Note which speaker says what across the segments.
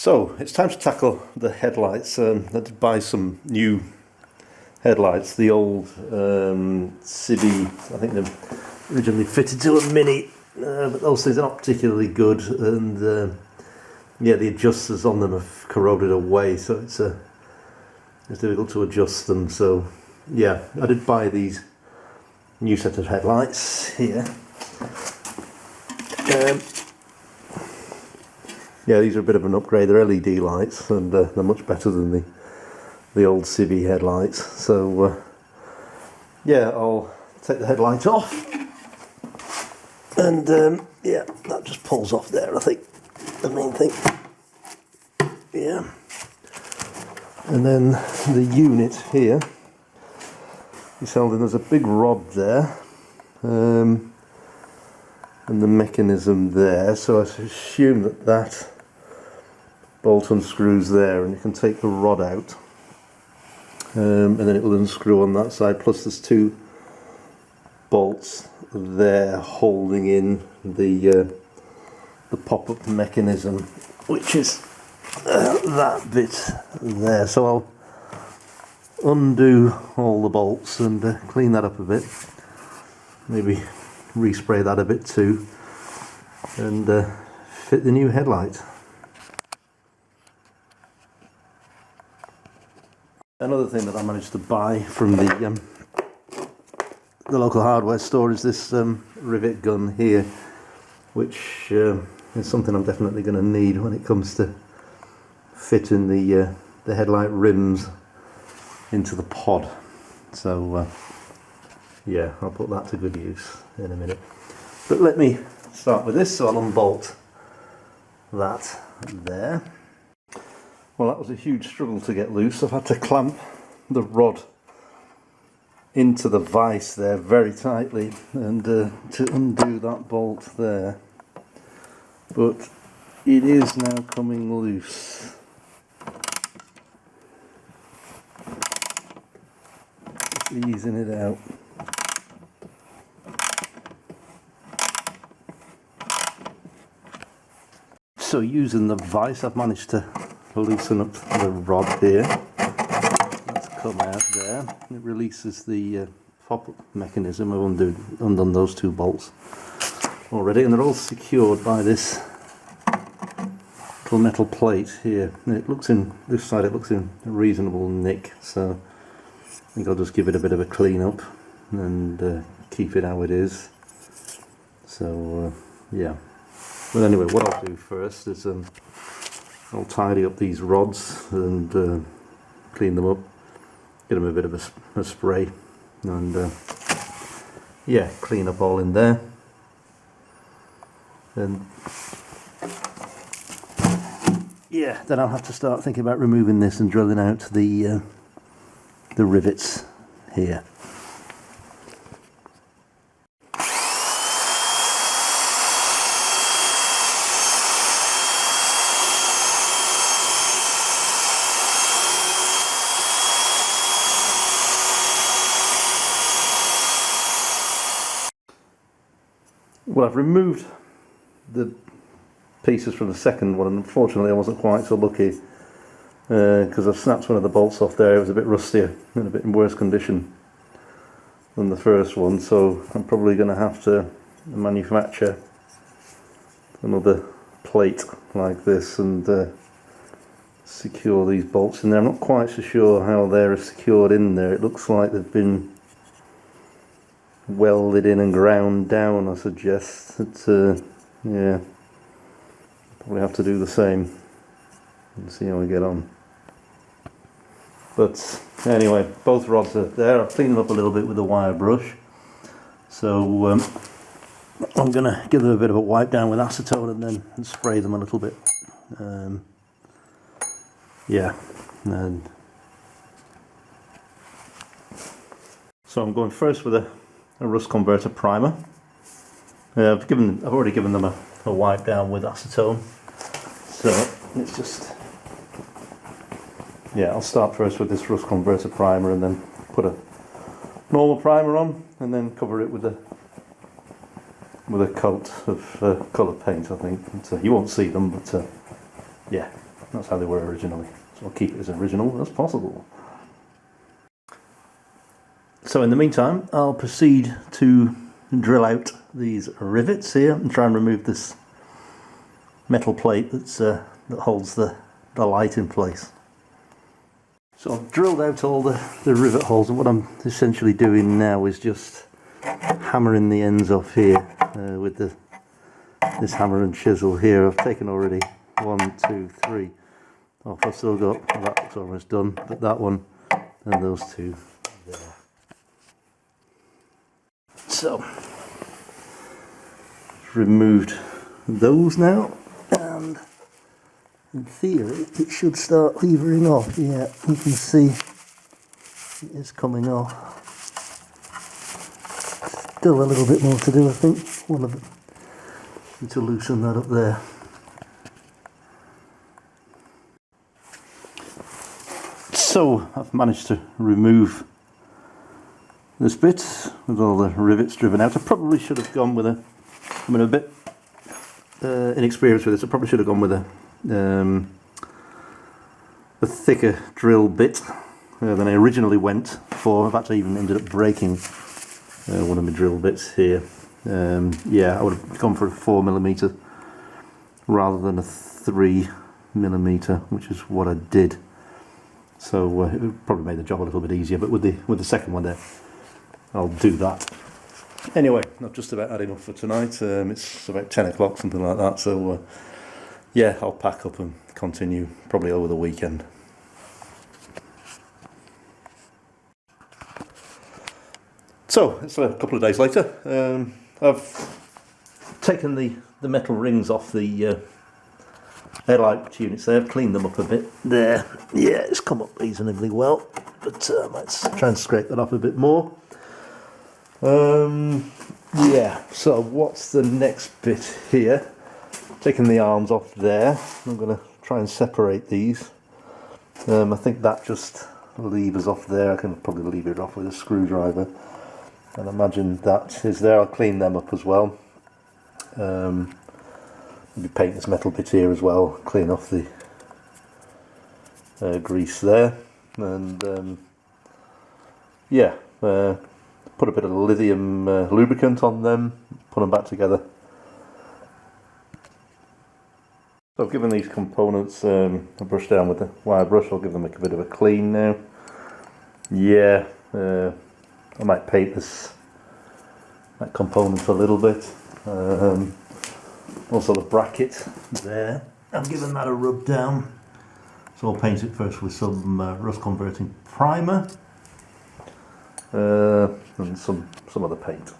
Speaker 1: So it's time to tackle the headlights. I did buy some new headlights, the old Civi. I think they're originally fitted to a Mini, but those things are not particularly good, and yeah, the adjusters on them have corroded away, so it's difficult to adjust them. So yeah, I did buy these new set of headlights here. Yeah, these are a bit of an upgrade. They're LED lights, and they're much better than the old Civi headlights. So yeah, I'll take the headlight off, and yeah, that just pulls off there, I think, the main thing. Yeah, and then the unit here is held in. There's a big rod there, and the mechanism there, so I assume that bolt unscrews there, and you can take the rod out, and then it will unscrew on that side. Plus there's two bolts there holding in the pop-up mechanism, which is that bit there. So I'll undo all the bolts and clean that up a bit, maybe respray that a bit too, and fit the new headlight. Another thing that I managed to buy from the local hardware store is this rivet gun here, which is something I'm definitely going to need when it comes to fitting the headlight rims into the pod. So yeah, I'll put that to good use in a minute. But let me start with this. So I'll unbolt that there. Well, that was a huge struggle to get loose. I've had to clamp the rod into the vise there very tightly, and to undo that bolt there. But it is now coming loose. Just easing it out. So using the vise, I've managed to loosen up the rod here. That's come out there. It releases the pop-up mechanism. I've undone those two bolts already, and they're all secured by this little metal plate here. And it looks in this side. It looks in a reasonable nick, so I think I'll just give it a bit of a clean up and keep it how it is. So yeah. But anyway, what I'll do first is I'll tidy up these rods and clean them up, get them a bit of a spray, and yeah, clean up all in there. And yeah, then I'll have to start thinking about removing this and drilling out the rivets here. Well, I've removed the pieces from the second one, and unfortunately I wasn't quite so lucky because I've snapped one of the bolts off there. It was a bit rustier and a bit in worse condition than the first one, so I'm probably going to have to manufacture another plate like this and secure these bolts in there. I'm not quite so sure how they're secured in there. It looks like they've been welded in and ground down, I suggest. Yeah, probably have to do the same and see how we get on. But anyway, both rods are there. I've cleaned them up a little bit with a wire brush, so I'm going to give them a bit of a wipe down with acetone and then spray them a little bit. Yeah, and so I'm going first with a rust converter primer. I've already given them a wipe down with acetone, so it's just, yeah, I'll start first with this rust converter primer and then put a normal primer on and then cover it with a coat of colour paint, I think. You won't see them, but yeah, That's how they were originally. So I'll keep it as original as possible. So in the meantime, I'll proceed to drill out these rivets here and try and remove this metal plate that holds the light in place. So I've drilled out all the rivet holes, and what I'm essentially doing now is just hammering the ends off here with this hammer and chisel here. I've taken already 1, 2, 3 off. I've still got, well, that's almost done, but that one and those two there. So removed those now, and in theory it should start levering off. Yeah, you can see it is coming off. Still a little bit more to do, I think. One of them, need to loosen that up there. So I've managed to remove this bit with all the rivets driven out. I probably should have gone with I'm a bit inexperienced with this. I probably should have gone with a thicker drill bit than I originally went for. I've actually even ended up breaking one of my drill bits here. Yeah, I would have gone for a 4mm rather than a 3mm, which is what I did. So it would probably made the job a little bit easier. But with the second one there, I'll do that. Anyway, I've just about had enough for tonight. It's about 10 o'clock, something like that. So yeah, I'll pack up and continue probably over the weekend. So it's a couple of days later. I've taken the metal rings off the headlight units there. I've cleaned them up a bit there. Yeah, it's come up reasonably well, but let's try and scrape that off a bit more. Yeah, so what's the next bit here? Taking the arms off there. I'm going to try and separate these. I think that just levers off there. I can probably lever it off with a screwdriver. And imagine that is there. I'll clean them up as well. Maybe paint this metal bit here as well. Clean off the grease there. And yeah, put a bit of lithium lubricant on them, put them back together. So I've given these components a brush down with the wire brush. I'll give them a bit of a clean now. Yeah, I might paint that component a little bit. Also the bracket there, I've given that a rub down. So I'll paint it first with some rust converting primer. And some other paint.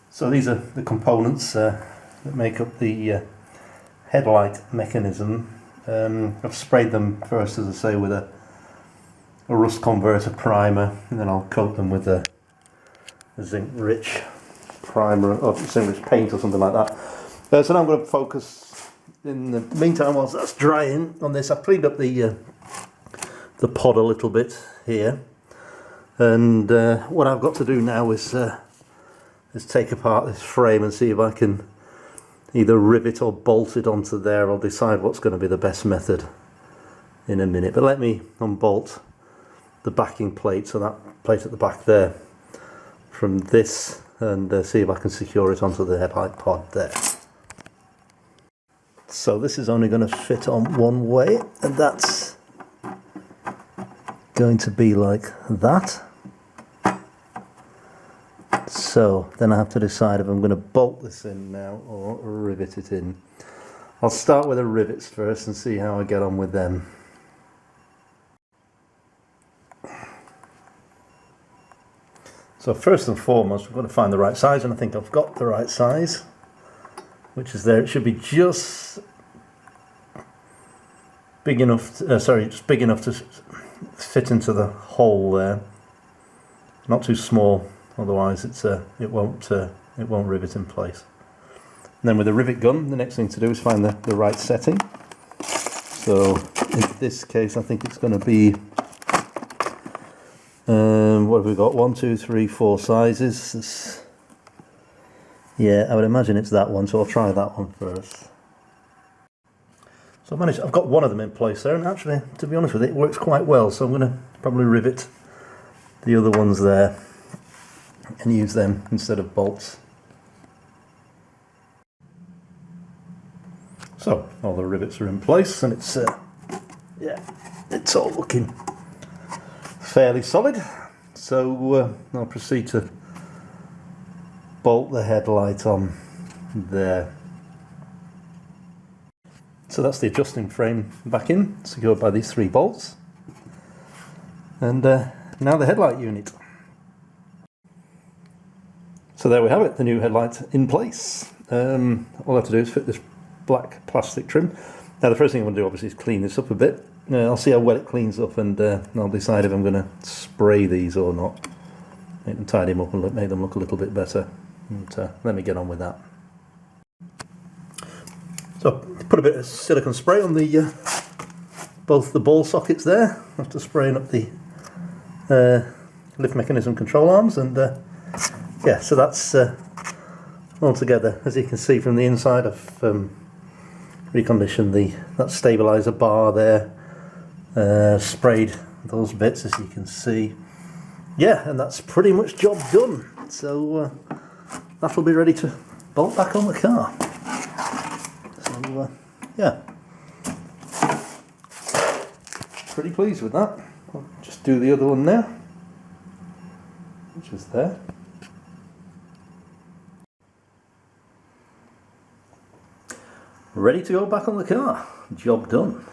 Speaker 1: So these are the components that make up the headlight mechanism. I've sprayed them first, as I say, with a rust converter primer, and then I'll coat them with a zinc rich primer or zinc rich paint or something like that. So now I'm going to focus in the meantime whilst that's drying on this. I've cleaned up the pod a little bit here, and what I've got to do now is take apart this frame and see if I can either rivet or bolt it onto there. I'll decide what's going to be the best method in a minute, but let me unbolt the backing plate, so that plate at the back there, from this, and see if I can secure it onto the headlight pod there. So this is only going to fit on one way, and that's going to be like that. So then I have to decide if I'm going to bolt this in now or rivet it in. I'll start with the rivets first and see how I get on with them. So first and foremost, we're going to find the right size, and I think I've got the right size, which is there. It should be just big enough just big enough to fit into the hole there, not too small, otherwise it won't rivet in place. And then with the rivet gun, the next thing to do is find the right setting. So in this case, I think it's going to be what have we got? 1, 2, 3, 4 sizes. Yeah, I would imagine it's that one, so I'll try that one first. So I've got one of them in place there, and actually, to be honest with it, it works quite well. So I'm going to probably rivet the other ones there and use them instead of bolts. So all the rivets are in place, and it's yeah, it's all looking fairly solid. So I'll proceed to bolt the headlight on there. So that's the adjusting frame back in, secured by these 3 bolts. And now the headlight unit. So there we have it, the new headlight in place. All I have to do is fit this black plastic trim. Now the first thing I want to do obviously is clean this up a bit. I'll see how well it cleans up, and I'll decide if I'm going to spray these or not. Make them tidy them up and make them look a little bit better. And let me get on with that. So put a bit of silicone spray on the both the ball sockets there after spraying up the lift mechanism control arms, and yeah, so that's all together. As you can see from the inside, I've reconditioned that stabilizer bar there, sprayed those bits, as you can see. Yeah, and that's pretty much job done. So that'll be ready to bolt back on the car. So yeah, pretty pleased with that. I'll just do the other one now, which is there. Ready to go back on the car. Job done.